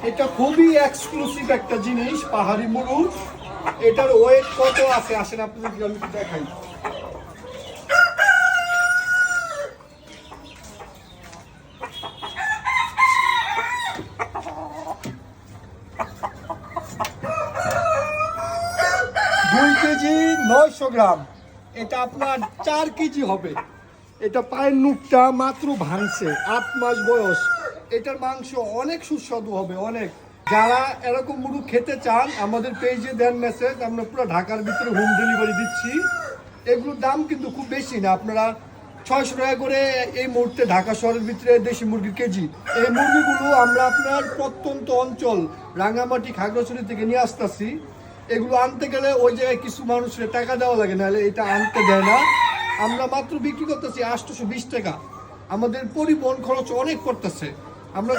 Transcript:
এটা খুবই এক্সক্লুসিভ একটা জিনিস, পাহাড়ি মুরগ। এটার ওয়েট কত আছে আসেন আপনাদেরকে আমি একটু দেখাই। দুই কেজি 900 গ্রাম, এটা আপনার 4 কেজি হবে। এটা পায়ের নুকটা মাত্র ভাঙছে, 8 মাস বয়স। এটার মাংস অনেক সুস্বাদু হবে, অনেক। যারা এরকম মুরগ খেতে চান আমাদের পেজে দেন মেসেজ, আমরা পুরো ঢাকার ভিতরে হোম ডেলিভারি দিচ্ছি। এগুলোর দাম কিন্তু খুব বেশি না, আপনারা 600 টাকা করে এই মুহূর্তে ঢাকা শহরের ভিতরে দেশি মুরগির কেজি। এই মুরগিগুলো আমরা আপনার প্রত্যন্ত অঞ্চল রাঙামাটি খাগড়াছড়ি থেকে নিয়ে আসতেছি। এগুলো আনতে গেলে ওই জায়গায় কিছু মানুষের টাকা দেওয়া লাগে, নাহলে এটা আনতে দেয় না। আমরা মাত্র বিক্রি করতেছি 820 টাকা। আমাদের পরিবহন খরচ অনেক পড়তেছে। আমরা